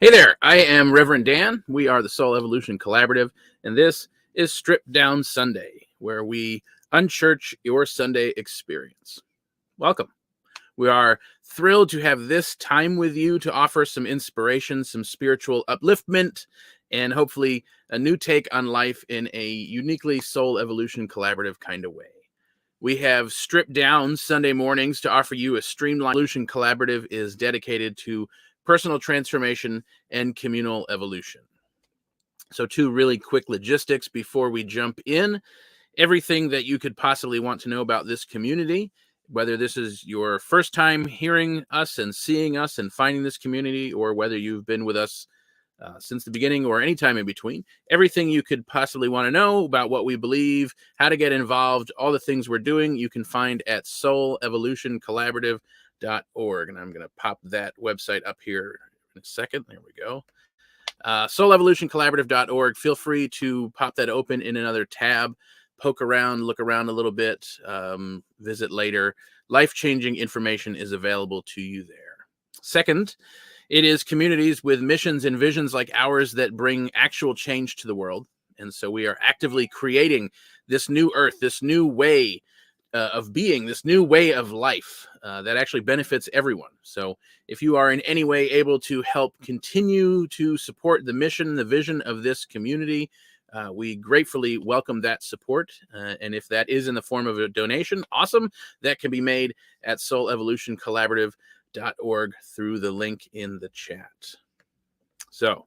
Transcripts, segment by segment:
Hey there, I am Reverend Dan. We are the Soul Evolution Collaborative, and this is Stripped Down Sunday, where we unchurch your Sunday experience. Welcome. We are thrilled to have this time with you to offer some inspiration, some spiritual upliftment, and hopefully a new take on life in a uniquely Soul Evolution Collaborative kind of way. We have stripped down Sunday mornings to offer you a streamlined evolution collaborative is dedicated to personal transformation and communal evolution. So, two really quick logistics before we jump in. Everything that you could possibly want to know about this community, whether this is your first time hearing us and seeing us and finding this community, or whether you've been with us since the beginning or any time in between, everything you could possibly want to know about what we believe, how to get involved, all the things we're doing, you can find at soulevolutioncollaborative.org. And I'm going to pop that website up here in a second. There we go. Soulevolutioncollaborative.org. Feel free to pop that open in another tab, poke around, look around a little bit, visit later. Life-changing information is available to you there. Second, it is communities with missions and visions like ours that bring actual change to the world. And so we are actively creating this new earth, this new way of being, this new way of life that actually benefits everyone. So if you are in any way able to help continue to support the mission, the vision of this community, we gratefully welcome that support. And if that is in the form of a donation, awesome. That can be made at soulevolutioncollaborative.org through the link in the chat. So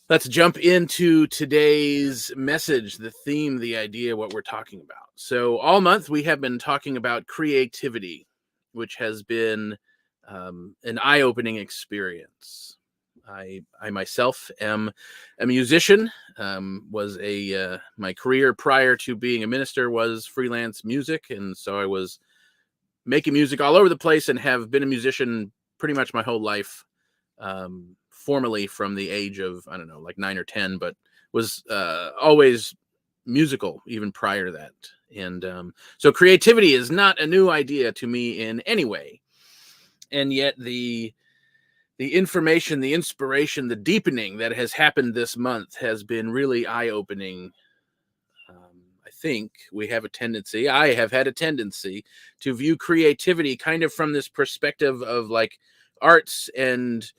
let's jump into today's message, the theme, the idea, what we're talking about. So all month we have been talking about creativity, which has been an eye-opening experience. I myself am a musician. My career prior to being a minister was freelance music, and so I was making music all over the place and have been a musician pretty much my whole life, formally from the age of, I don't know, like 9 or 10, but was always musical even prior to that. And so creativity is not a new idea to me in any way. And yet the information, the inspiration, the deepening that has happened this month has been really eye-opening. I think I have had a tendency to view creativity kind of from this perspective of like arts and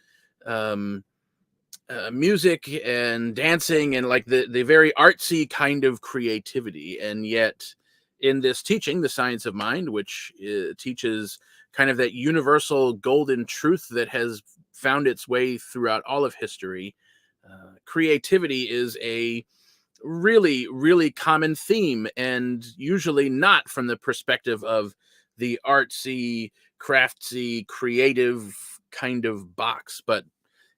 music and dancing and like the very artsy kind of creativity. And yet in this teaching, the science of mind, which teaches kind of that universal golden truth that has found its way throughout all of history, creativity is a really, really common theme, and usually not from the perspective of the artsy, craftsy, creative kind of box, but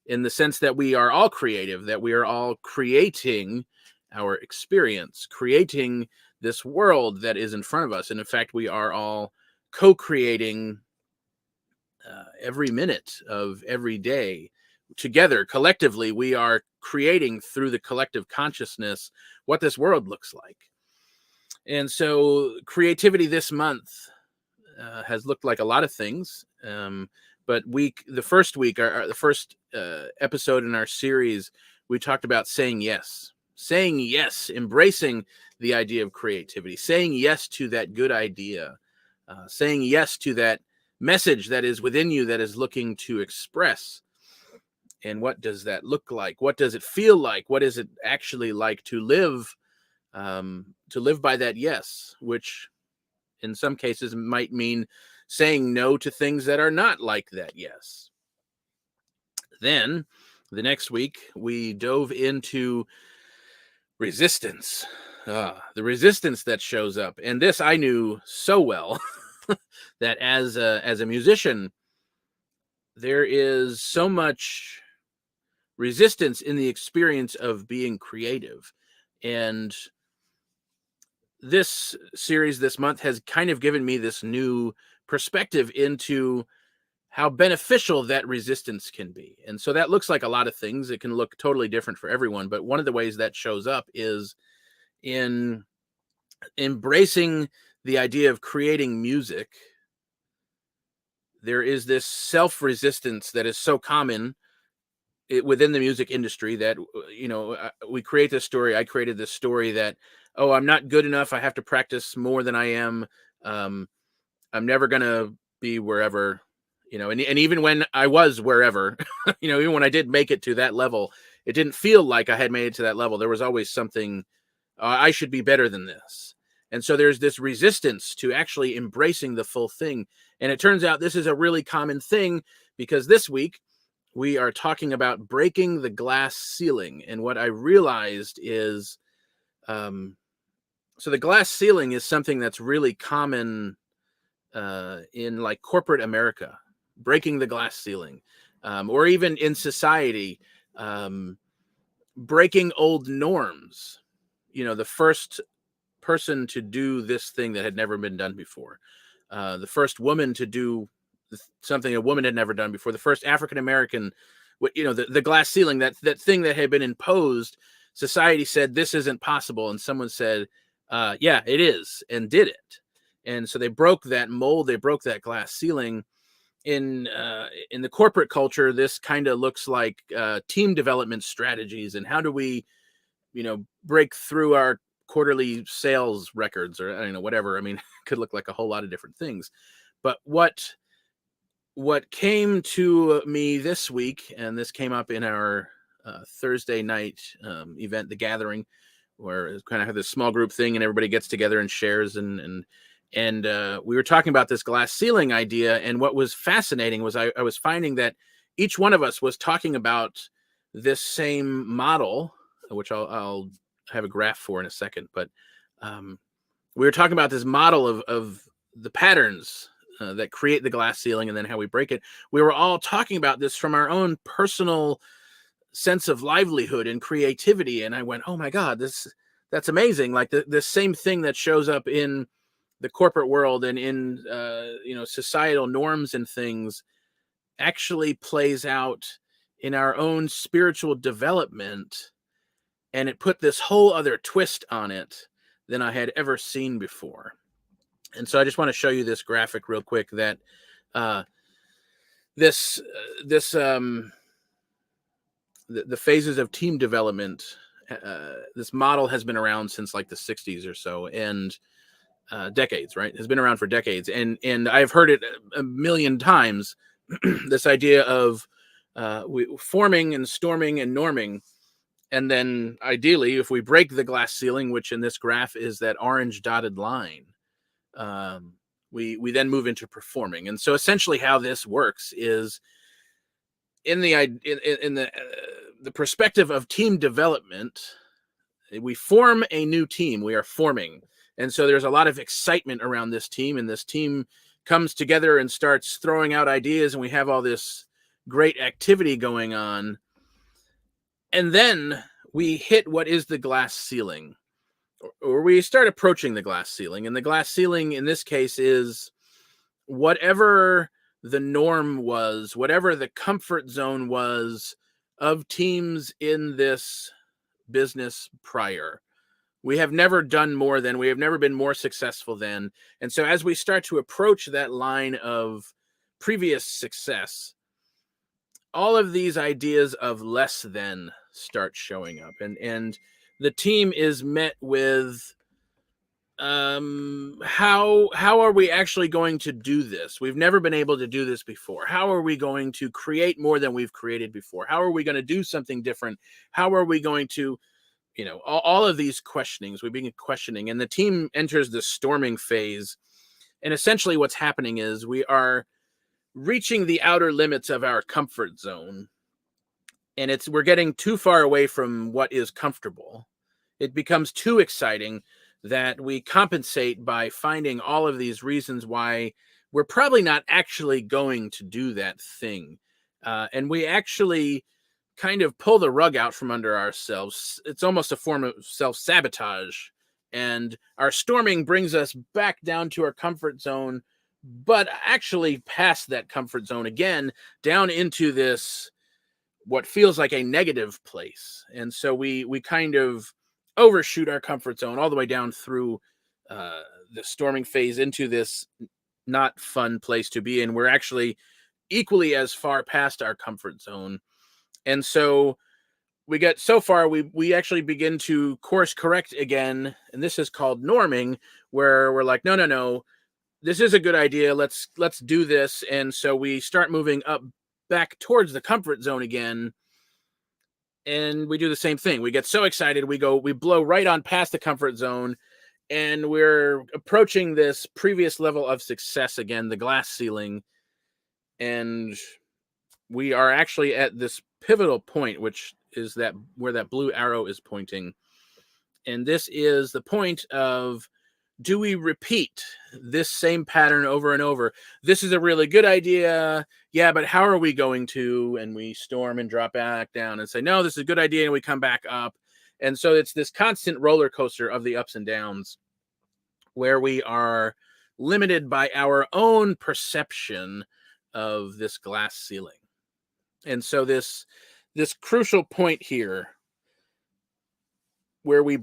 in the sense that we are all creative, that we are all creating our experience, creating this world that is in front of us. And in fact, we are all co-creating every minute of every day together. Collectively, we are creating through the collective consciousness what this world looks like. And so creativity this month has looked like a lot of things. But the first episode in our series, we talked about saying yes, embracing the idea of creativity, saying yes to that good idea, saying yes to that message that is within you that is looking to express. And what does that look like? What does it feel like? What is it actually like to live by that yes, which in some cases might mean saying no to things that are not like that yes. Then the next week, we dove into resistance, the resistance that shows up. And this I knew so well that as a musician, there is so much resistance in the experience of being creative. And this series this month has kind of given me this new perspective into how beneficial that resistance can be. And so that looks like a lot of things. It can look totally different for everyone. But one of the ways that shows up is in embracing the idea of creating music. There is this self-resistance that is so common within the music industry that, we create this story. I created this story that, oh, I'm not good enough. I have to practice more than I am. Um, I'm never going to be wherever, and even when I was wherever, even when I did make it to that level, it didn't feel like I had made it to that level. There was always something, I should be better than this. And so there's this resistance to actually embracing the full thing. And it turns out this is a really common thing, because this week we are talking about breaking the glass ceiling. And what I realized is, so the glass ceiling is something that's really common in like corporate America, breaking the glass ceiling, or even in society, breaking old norms. The first person to do this thing that had never been done before, the first woman to do something a woman had never done before, the first African American, the glass ceiling, that thing that had been imposed. Society said this isn't possible, and someone said, yeah, it is, and did it. And so they broke that mold, they broke that glass ceiling. In the corporate culture, this kind of looks like team development strategies, and how do we, break through our quarterly sales records, or I don't know, whatever. I mean, could look like a whole lot of different things. But what came to me this week, and this came up in our Thursday night event, The Gathering, where it's kind of have this small group thing and everybody gets together and shares, and we were talking about this glass ceiling idea. And what was fascinating was I was finding that each one of us was talking about this same model, which I'll have a graph for in a second. But we were talking about this model of the patterns that create the glass ceiling, and then how we break it. We were all talking about this from our own personal sense of livelihood and creativity. And I went, oh my God, that's amazing. Like the same thing that shows up in the corporate world and in societal norms and things actually plays out in our own spiritual development. And it put this whole other twist on it than I had ever seen before. And so I just want to show you this graphic real quick, that the phases of team development, this model has been around since like the 60s or so, and decades, right? Has been around for decades. And I've heard it a million times, this idea of forming and storming and norming. And then ideally, if we break the glass ceiling, which in this graph is that orange dotted line, we then move into performing. And so essentially how this works is in the perspective of team development, we form a new team. We are forming. And so there's a lot of excitement around this team, and this team comes together and starts throwing out ideas, and we have all this great activity going on. And then we hit what is the glass ceiling, or we start approaching the glass ceiling. And the glass ceiling in this case is whatever the norm was, whatever the comfort zone was of teams in this business prior. We have never done more than, we have never been more successful than. And so as we start to approach that line of previous success, all of these ideas of less than start showing up, and the team is met with how are we actually going to do this? We've never been able to do this before. How are we going to create more than we've created before? How are we going to do something different? How are we going to, all of these questionings, we've been questioning, and the team enters the storming phase. And essentially what's happening is we are reaching the outer limits of our comfort zone, and we're getting too far away from what is comfortable. It becomes too exciting that we compensate by finding all of these reasons why we're probably not actually going to do that thing. And we actually kind of pull the rug out from under ourselves. It's almost a form of self-sabotage. And our storming brings us back down to our comfort zone, but actually past that comfort zone again, down into this, what feels like a negative place. And so we kind of overshoot our comfort zone all the way down through the storming phase into this not fun place to be in. We're actually equally as far past our comfort zone And so we get so far, we actually begin to course correct again, and this is called norming, where we're like, no, this is a good idea. Let's do this. And so we start moving up back towards the comfort zone again, and we do the same thing. We get so excited, we blow right on past the comfort zone, and we're approaching this previous level of success again, the glass ceiling. And we are actually at this pivotal point, which is that where that blue arrow is pointing. And this is the point of, do we repeat this same pattern over and over? This is a really good idea. Yeah, but how are we going to? And we storm and drop back down and say, no, this is a good idea. And we come back up. And so it's this constant roller coaster of the ups and downs, where we are limited by our own perception of this glass ceiling. And so this crucial point here, where we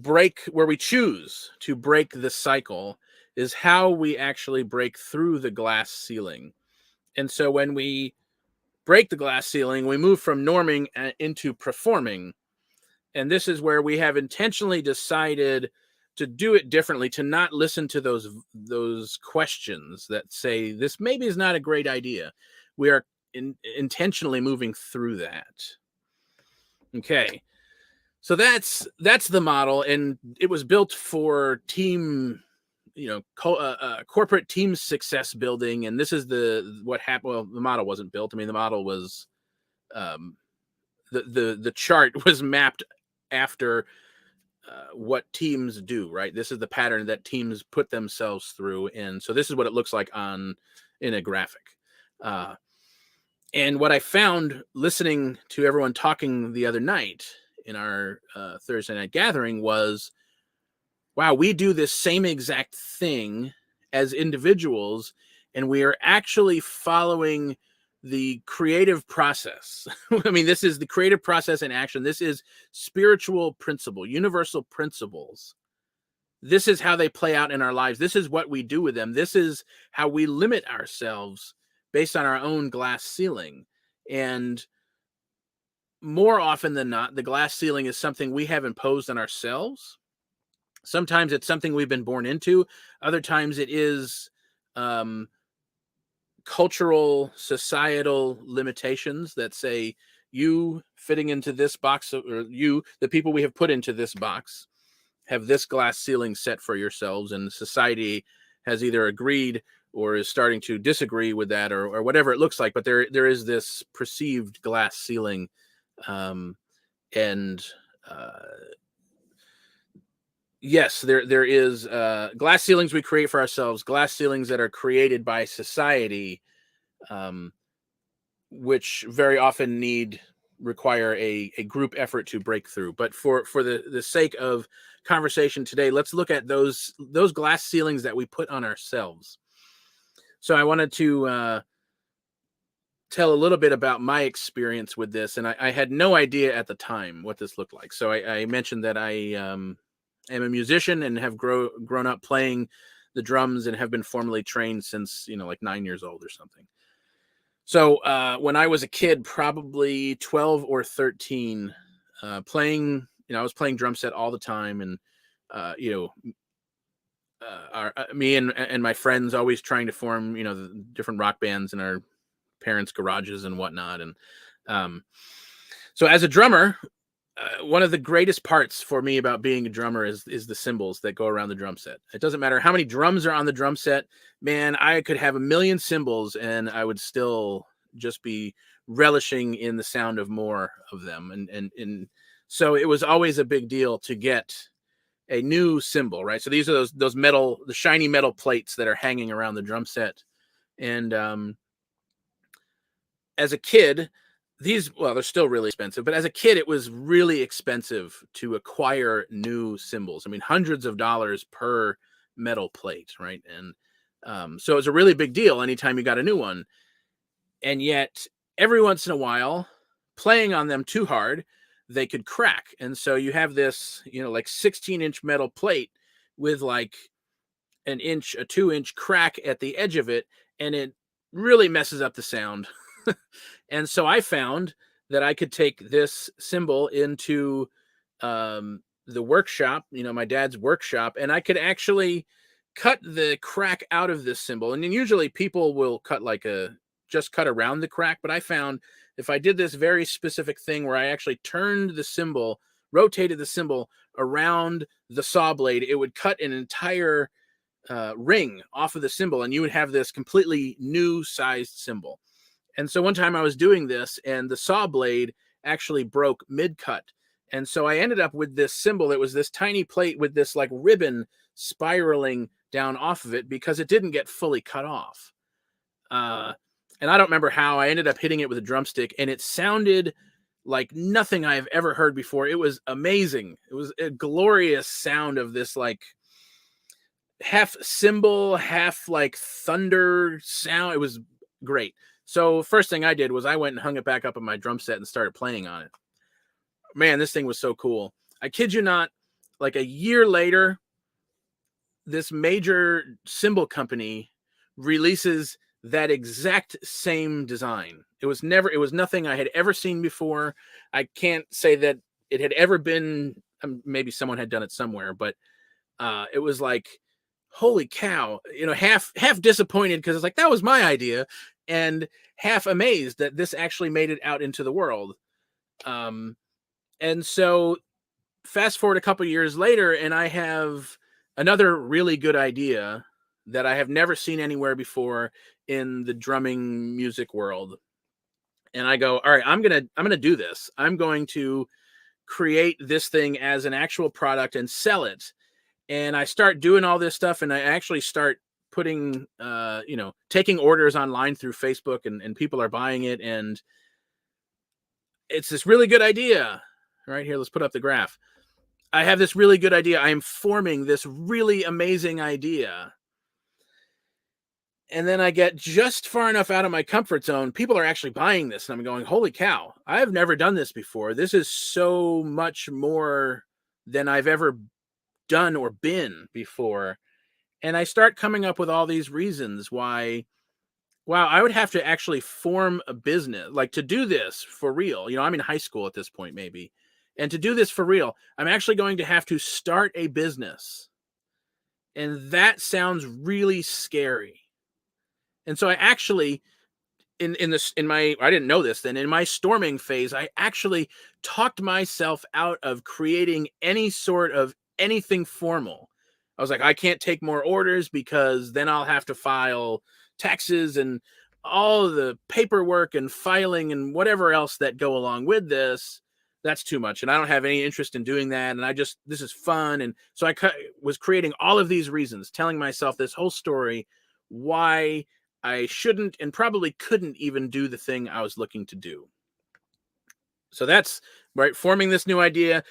choose to break the cycle, is how we actually break through the glass ceiling. And so when we break the glass ceiling, we move from norming into performing. And this is where we have intentionally decided to do it differently, to not listen to those questions that say this maybe is not a great idea. We are intentionally moving through that. Okay. So that's the model, and it was built for team, corporate team success building. And this is what happened. Well, the model wasn't built. I mean, the model was, the chart was mapped after what teams do, right? This is the pattern that teams put themselves through, and so this is what it looks like in a graphic. And what I found listening to everyone talking the other night in our Thursday night gathering was, wow, we do this same exact thing as individuals, and we are actually following the creative process. I mean, this is the creative process in action. This is spiritual principle, universal principles. This is how they play out in our lives. This is what we do with them. This is how we limit ourselves based on our own glass ceiling. And more often than not, the glass ceiling is something we have imposed on ourselves. Sometimes it's something we've been born into. Other times it is cultural, societal limitations that say, you fitting into this box, or you, the people we have put into this box, have this glass ceiling set for yourselves, and society has either agreed or is starting to disagree with that, or whatever it looks like. But there is this perceived glass ceiling. Yes, there is glass ceilings we create for ourselves, glass ceilings that are created by society, which very often require a group effort to break through. But for the sake of conversation today, let's look at those glass ceilings that we put on ourselves. So I wanted to tell a little bit about my experience with this, and I had no idea at the time what this looked like. So I mentioned that I am a musician and have grown up playing the drums and have been formally trained since, like 9 years old or something. So when I was a kid, probably 12 or 13, playing, I was playing drum set all the time, and me and my friends always trying to form, the different rock bands in our parents' garages and whatnot. And so as a drummer, one of the greatest parts for me about being a drummer is the cymbals that go around the drum set. It doesn't matter how many drums are on the drum set, man, I could have a million cymbals and I would still just be relishing in the sound of more of them. And so it was always a big deal to get a new cymbal, right? So these are those metal, the shiny metal plates that are hanging around the drum set. And as a kid, they're still really expensive, but as a kid, it was really expensive to acquire new cymbals. I mean, hundreds of dollars per metal plate, right? And so it was a really big deal anytime you got a new one. And yet, every once in a while, playing on them too hard, they could crack. And so you have this, like 16-inch metal plate with like a 2-inch crack at the edge of it, and it really messes up the sound. And so I found that I could take this symbol into the workshop, my dad's workshop, and I could actually cut the crack out of this symbol. And then usually people will cut just cut around the crack. But I found if I did this very specific thing where I actually turned the symbol, rotated the symbol around the saw blade, it would cut an entire ring off of the symbol, and you would have this completely new sized symbol. And so one time I was doing this, and the saw blade actually broke mid-cut. And so I ended up with this symbol that was this tiny plate with this like ribbon spiraling down off of it because it didn't get fully cut off. And I don't remember how. I ended up hitting it with a drumstick, and it sounded like nothing I have ever heard before. It was amazing. It was a glorious sound of this like half cymbal, half like thunder sound. It was great. So first thing I did was I went and hung it back up on my drum set and started playing on it. Man, this thing was so cool. I kid you not, like a year later, this major cymbal company releases that exact same design. It was nothing I had ever seen before. I can't say that it had ever been, maybe someone had done it somewhere, but it was like, holy cow, half disappointed because it's like, that was my idea, and half amazed that this actually made it out into the world. And so fast forward a couple years later, and I have another really good idea that I have never seen anywhere before in the drumming music world. And I go, all right, I'm going to do this. I'm going to create this thing as an actual product and sell it. And I start doing all this stuff, and I actually start putting, taking orders online through Facebook, and people are buying it. And it's this really good idea. Right here, let's put up the graph. I have this really good idea. I am forming this really amazing idea. And then I get just far enough out of my comfort zone. People are actually buying this. And I'm going, holy cow, I've never done this before. This is so much more than I've ever done or been before. And I start coming up with all these reasons why, wow, I would have to actually form a business, like to do this for real. I'm in high school at this point, maybe. And to do this for real, I'm actually going to have to start a business. And that sounds really scary. And so I actually, I didn't know this then, in my storming phase, I actually talked myself out of creating any sort of anything formal. I was like, I can't take more orders because then I'll have to file taxes and all the paperwork and filing and whatever else that go along with this. That's too much. And I don't have any interest in doing that. And this is fun. And so I was creating all of these reasons, telling myself this whole story, why I shouldn't and probably couldn't even do the thing I was looking to do. So that's right. Forming this new idea,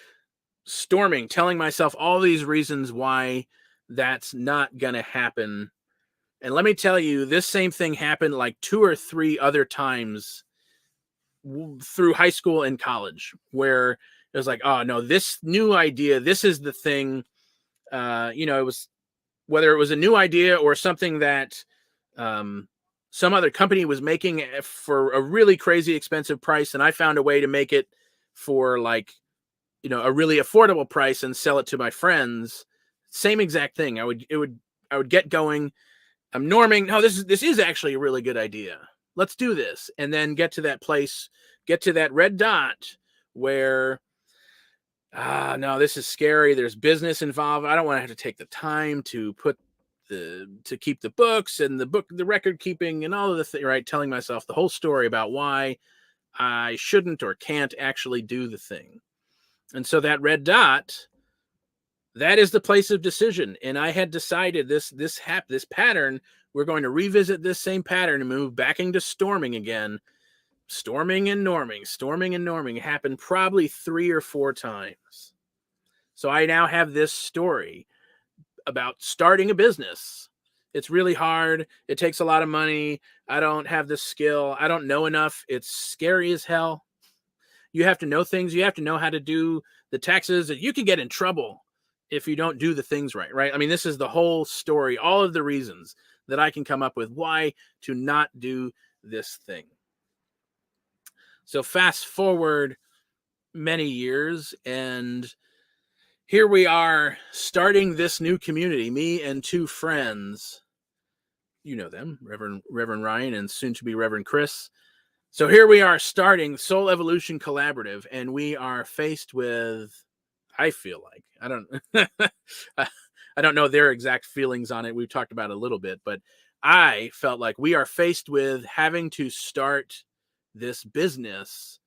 storming, telling myself all these reasons why that's not going to happen. And let me tell you, this same thing happened like 2 or 3 other times through high school and college, where it was like, oh no, this new idea, this is the thing. It was, whether it was a new idea or something that some other company was making for a really crazy expensive price, and I found a way to make it for like, a really affordable price and sell it to my friends. Same exact thing. I would get going. I'm norming. No, this is actually a really good idea. Let's do this. And then get to that place, get to that red dot where, no, this is scary. There's business involved. I don't want to have to take the time to keep the books and the record keeping and all of the thing, right? Telling myself the whole story about why I shouldn't or can't actually do the thing. And so that red dot, that is the place of decision. And I had decided this pattern, we're going to revisit this same pattern and move back into storming again. Storming and norming. It happened probably 3 or 4 times. So I now have this story about starting a business. It's really hard. It takes a lot of money. I don't have the skill. I don't know enough. It's scary as hell. You have to know things. You have to know how to do the taxes. You can get in trouble if you don't do the things right, right? I mean, this is the whole story, all of the reasons that I can come up with why to not do this thing. So fast forward many years, and here we are starting this new community, me and two friends. You know them, Reverend Ryan and soon to be Reverend Chris. So here we are starting Soul Evolution Collaborative, and we are faced with, I feel like, I don't I don't know their exact feelings on it. We've talked about it a little bit, but I felt like we are faced with having to start this business.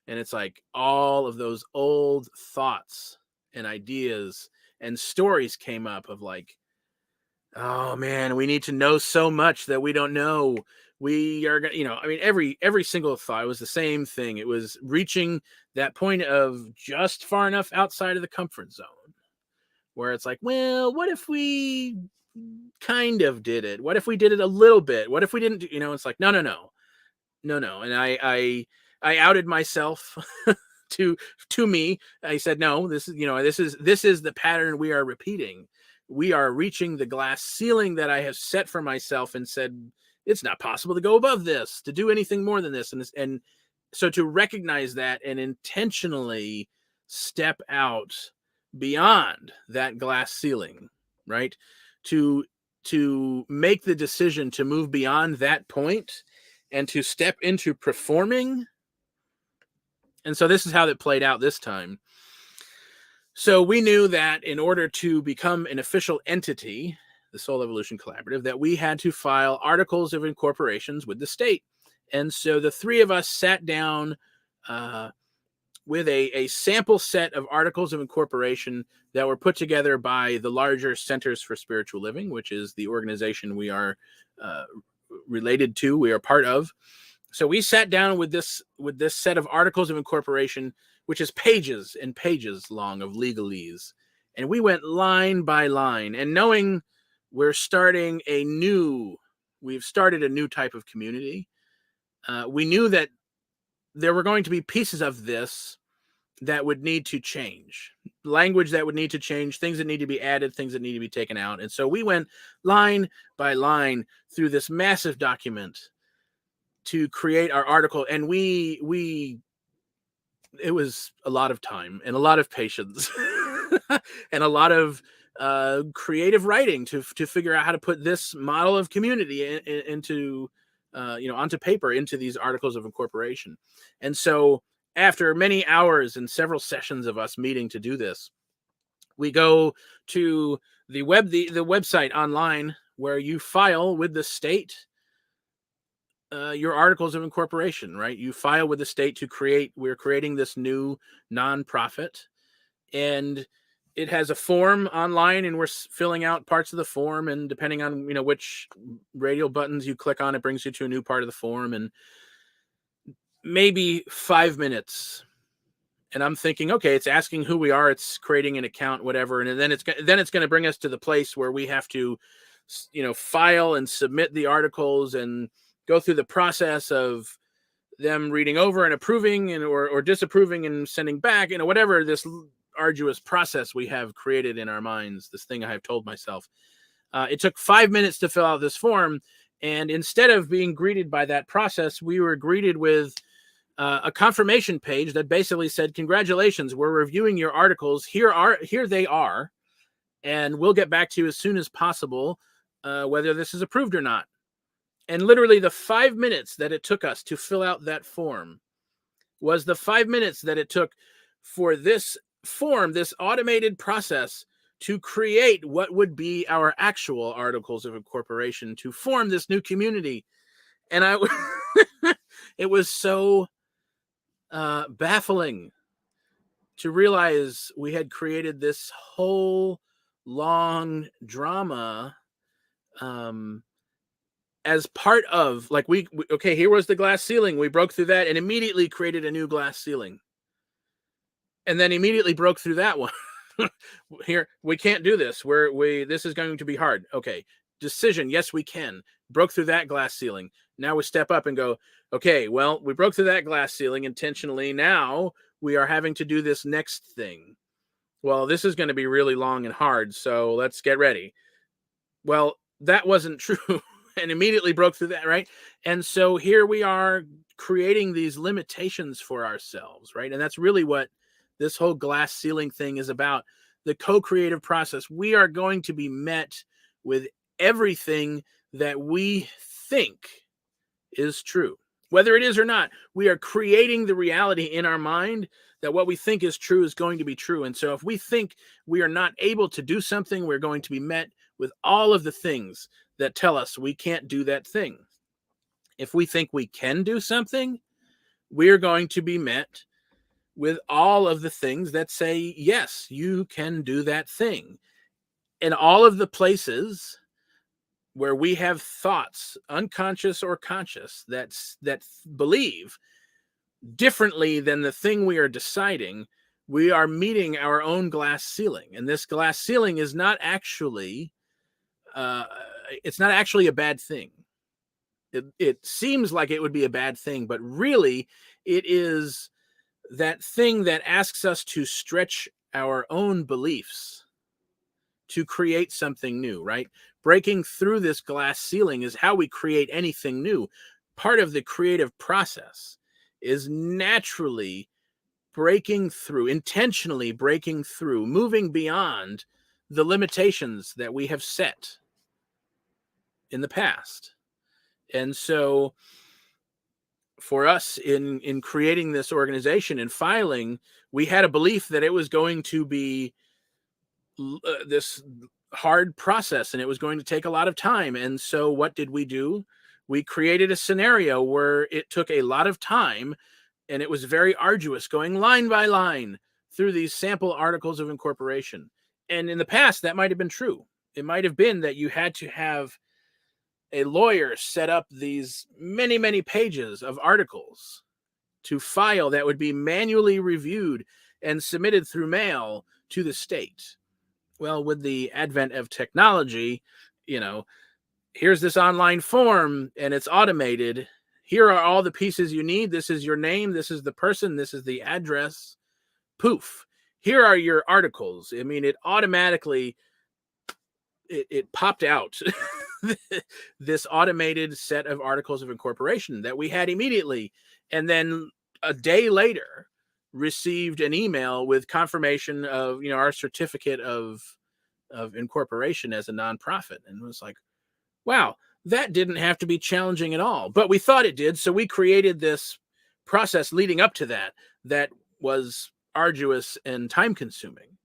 And it's like all of those old thoughts and ideas and stories came up of like, oh man, we need to know so much that we don't know. We are gonna, I mean, every single thought was the same thing. It was reaching that point of just far enough outside of the comfort zone where it's like, well, what if we kind of did it? What if we did it a little bit? What if we didn't it's like, no. And I outed myself to me. I said, no, this is the pattern we are repeating. We are reaching the glass ceiling that I have set for myself and said, it's not possible to go above this, to do anything more than this. And so to recognize that and intentionally step out beyond that glass ceiling, right? To make the decision to move beyond that point and to step into performing. And so this is how it played out this time. So we knew that in order to become an official entity, the Soul Evolution Collaborative, that we had to file articles of incorporations with the state. And so the three of us sat down with a sample set of articles of incorporation that were put together by the larger Centers for Spiritual Living, which is the organization we are related to, we are part of. So we sat down with this set of articles of incorporation, which is pages and pages long of legalese. And we went line by line, and knowing we've started a new type of community, we knew that there were going to be pieces of this that would need to change, language that would need to change, things that need to be added, things that need to be taken out. And so we went line by line through this massive document to create our article. And it was a lot of time and a lot of patience and a lot of creative writing to figure out how to put this model of community into onto paper, into these articles of incorporation. And so after many hours and several sessions of us meeting to do this, we go to the website online where you file with the state your articles of incorporation, right? You file with the state we're creating this new nonprofit, and it has a form online, and we're filling out parts of the form, and depending on, which radial buttons you click on, it brings you to a new part of the form, and maybe 5 minutes. And I'm thinking, okay, it's asking who we are, it's creating an account, whatever. And then it's going to bring us to the place where we have to, file and submit the articles and go through the process of them reading over and approving or disapproving and sending back, whatever this arduous process we have created in our minds, this thing I have told myself. It took 5 minutes to fill out this form. And instead of being greeted by that process, we were greeted with a confirmation page that basically said, congratulations, we're reviewing your articles. Here they are. And we'll get back to you as soon as possible, whether this is approved or not. And literally the 5 minutes that it took us to fill out that form was the 5 minutes that it took for this form, this automated process, to create what would be our actual articles of incorporation, to form this new community. And it was so baffling to realize we had created this whole long drama as part of, like, okay, here was the glass ceiling. We broke through that and immediately created a new glass ceiling. And then immediately broke through that one. Here, we can't do this. This is going to be hard. Okay, decision. Yes, we can. Broke through that glass ceiling. Now we step up and go, okay, well, we broke through that glass ceiling intentionally. Now we are having to do this next thing. Well, this is going to be really long and hard, so let's get ready. Well, that wasn't true. And immediately broke through that, right? And so here we are creating these limitations for ourselves, right? And that's really what this whole glass ceiling thing is about. The co-creative process. We are going to be met with everything that we think is true. Whether it is or not, we are creating the reality in our mind that what we think is true is going to be true. And so if we think we are not able to do something, we're going to be met with all of the things that tell us we can't do that thing. If we think we can do something, we're going to be met with all of the things that say, yes, you can do that thing. And all of the places where we have thoughts, unconscious or conscious, that believe differently than the thing we are deciding, we are meeting our own glass ceiling. And this glass ceiling is not actually, it's not actually a bad thing. It seems like it would be a bad thing, but really it is that thing that asks us to stretch our own beliefs to create something new, right? Breaking through this glass ceiling is how we create anything new. Part of the creative process is naturally breaking through, intentionally breaking through, moving beyond the limitations that we have set in the past. And so for us in creating this organization and filing, we had a belief that it was going to be this hard process and it was going to take a lot of time. And so what did we do? We created a scenario where it took a lot of time and it was very arduous, going line by line through these sample articles of incorporation. And in the past, that might have been true. It might have been that you had to have a lawyer set up these many, many pages of articles to file that would be manually reviewed and submitted through mail to the state. Well, with the advent of technology, here's this online form and it's automated. Here are all the pieces you need. This is your name. This is the person. This is the address. Poof. Here are your articles. I mean, it automatically, it popped out this automated set of articles of incorporation that we had immediately. And then a day later, received an email with confirmation of, our certificate of incorporation as a nonprofit. And it was like, wow, that didn't have to be challenging at all. But we thought it did. So we created this process leading up to that was arduous and time consuming.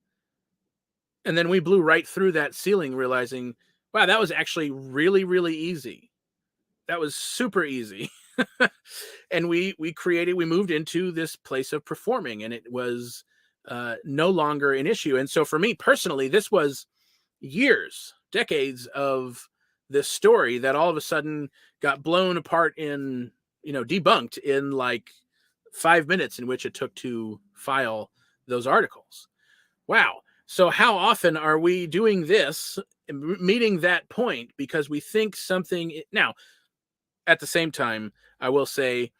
And then we blew right through that ceiling, realizing, wow, that was actually really, really easy. That was super easy. And we moved into this place of performing, and it was no longer an issue. And so for me personally, this was years, decades of this story that all of a sudden got blown apart in, debunked in like 5 minutes in which it took to file those articles. Wow. So how often are we doing this, meeting that point because we think something now? At the same time, I will say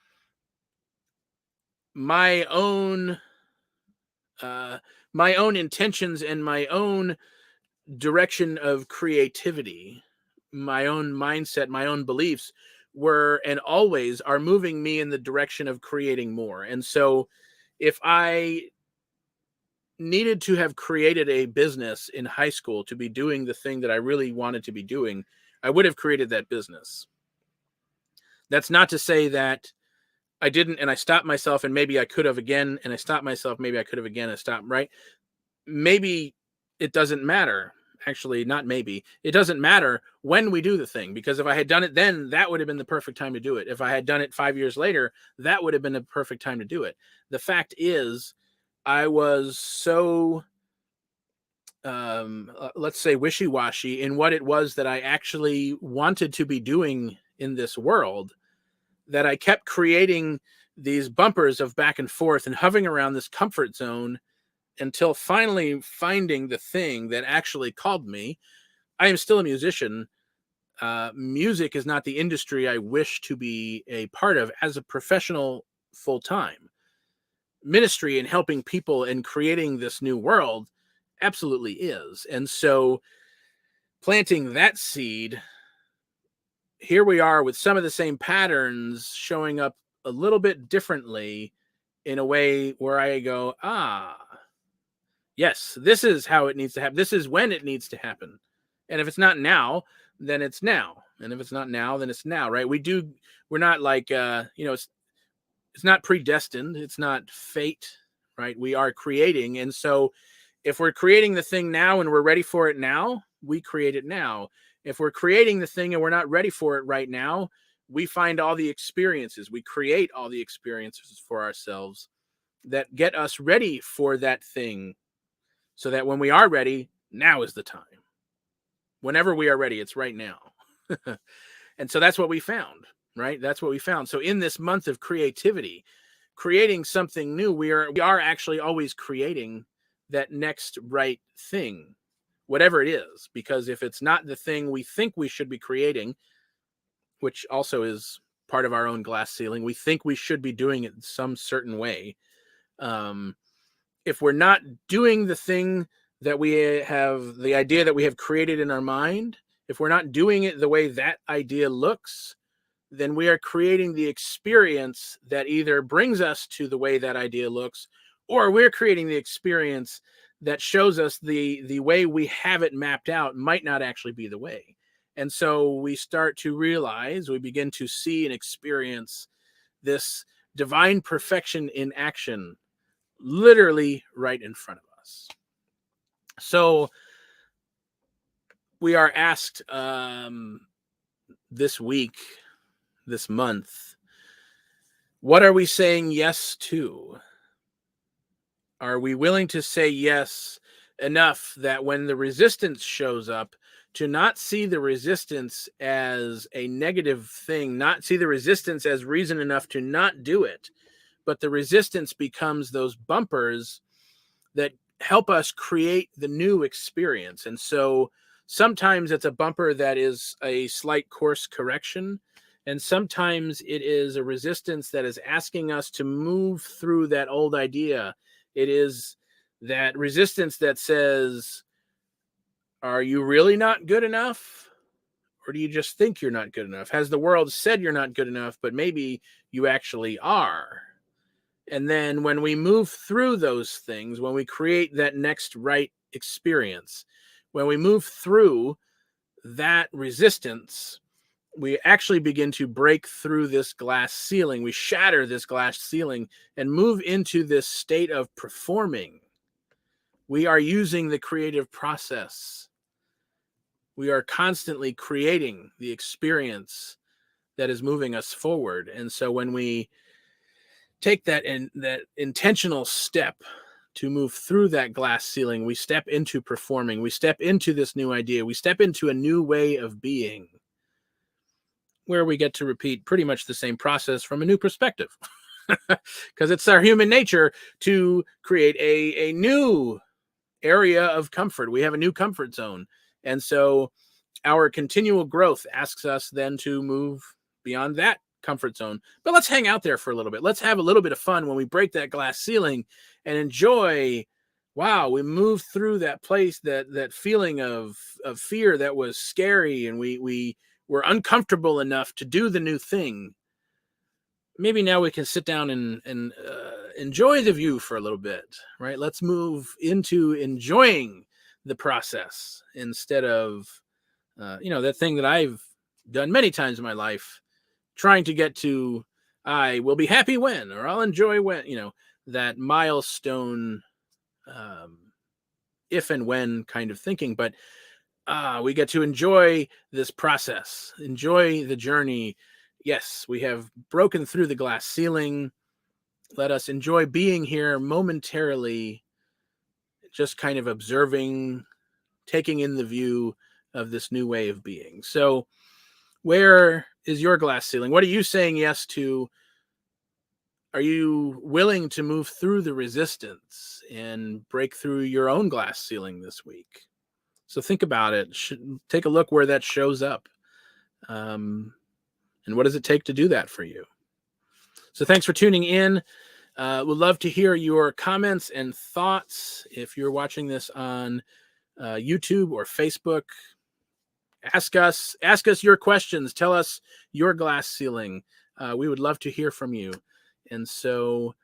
my own intentions and my own direction of creativity, my own mindset, my own beliefs were and always are moving me in the direction of creating more. And so if I needed to have created a business in high school to be doing the thing that I really wanted to be doing, I would have created that business. That's not to say that I didn't, and I stopped myself, and maybe I could have again, and I stopped myself, maybe I could have again, and stopped, right? Maybe it doesn't matter. Actually, not maybe. It doesn't matter when we do the thing, because if I had done it then, that would have been the perfect time to do it. If I had done it 5 years later, that would have been the perfect time to do it. The fact is, I was so, let's say, wishy-washy in what it was that I actually wanted to be doing in this world, that I kept creating these bumpers of back and forth and hovering around this comfort zone until finally finding the thing that actually called me. I am still a musician. Music is not the industry I wish to be a part of as a professional full-time. Ministry and helping people and creating this new world absolutely is. And so planting that seed, here we are with some of the same patterns showing up a little bit differently in a way where I go, yes, this is how it needs to happen. This is when it needs to happen. And if it's not now, then it's now. And if it's not now, then it's now, right? We're not like, it's not predestined. It's not fate, right? We are creating. And so if we're creating the thing now and we're ready for it now, we create it now. If we're creating the thing and we're not ready for it right now, we find all the experiences. We create all the experiences for ourselves that get us ready for that thing, so that when we are ready, now is the time. Whenever we are ready, it's right now. And so that's what we found, right? That's what we found. So in this month of creativity, creating something new, we are actually always creating that next right thing, whatever it is. Because if it's not the thing we think we should be creating, which also is part of our own glass ceiling, we think we should be doing it some certain way. If we're not doing the thing that we have, the idea that we have created in our mind, if we're not doing it the way that idea looks, then we are creating the experience that either brings us to the way that idea looks, or we're creating the experience that shows us the way we have it mapped out might not actually be the way. And so we start to realize, we begin to see and experience this divine perfection in action, literally right in front of us. So we are asked this week, this month, what are we saying yes to? Are we willing to say yes enough that when the resistance shows up, to not see the resistance as a negative thing, not see the resistance as reason enough to not do it, but the resistance becomes those bumpers that help us create the new experience. And so sometimes it's a bumper that is a slight course correction, and sometimes it is a resistance that is asking us to move through that old idea. It is that resistance that says, are you really not good enough? Or do you just think you're not good enough? Has the world said you're not good enough, but maybe you actually are? And then when we move through those things, when we create that next right experience, when we move through that resistance, we actually begin to break through this glass ceiling. We shatter this glass ceiling and move into this state of performing. We are using the creative process. We are constantly creating the experience that is moving us forward. And so when we take that intentional step to move through that glass ceiling, we step into performing, we step into this new idea, we step into a new way of being, where we get to repeat pretty much the same process from a new perspective. Because it's our human nature to create a new area of comfort. We have a new comfort zone. And so our continual growth asks us then to move beyond that comfort zone. But let's hang out there for a little bit. Let's have a little bit of fun when we break that glass ceiling and enjoy. Wow, we moved through that place, that feeling of fear that was scary, and we were uncomfortable enough to do the new thing. Maybe now we can sit down and enjoy the view for a little bit, right? Let's move into enjoying the process instead of, that thing that I've done many times in my life, trying to get to, I will be happy when, or I'll enjoy when, that milestone, if and when kind of thinking. But we get to enjoy this process, enjoy the journey. Yes, we have broken through the glass ceiling. Let us enjoy being here momentarily, just kind of observing, taking in the view of this new way of being. So where is your glass ceiling? What are you saying yes to? Are you willing to move through the resistance and break through your own glass ceiling this week? So think about it. Take a look where that shows up. And what does it take to do that for you? So thanks for tuning in. We'd love to hear your comments and thoughts. If you're watching this on YouTube or Facebook, ask us your questions. Tell us your glass ceiling. We would love to hear from you. And so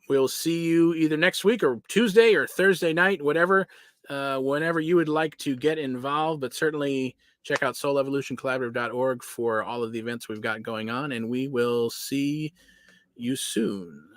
we'll see you either next week or Tuesday or Thursday night, whatever, whenever you would like to get involved. But certainly check out soulevolutioncollaborative.org for all of the events we've got going on. And we will see you soon.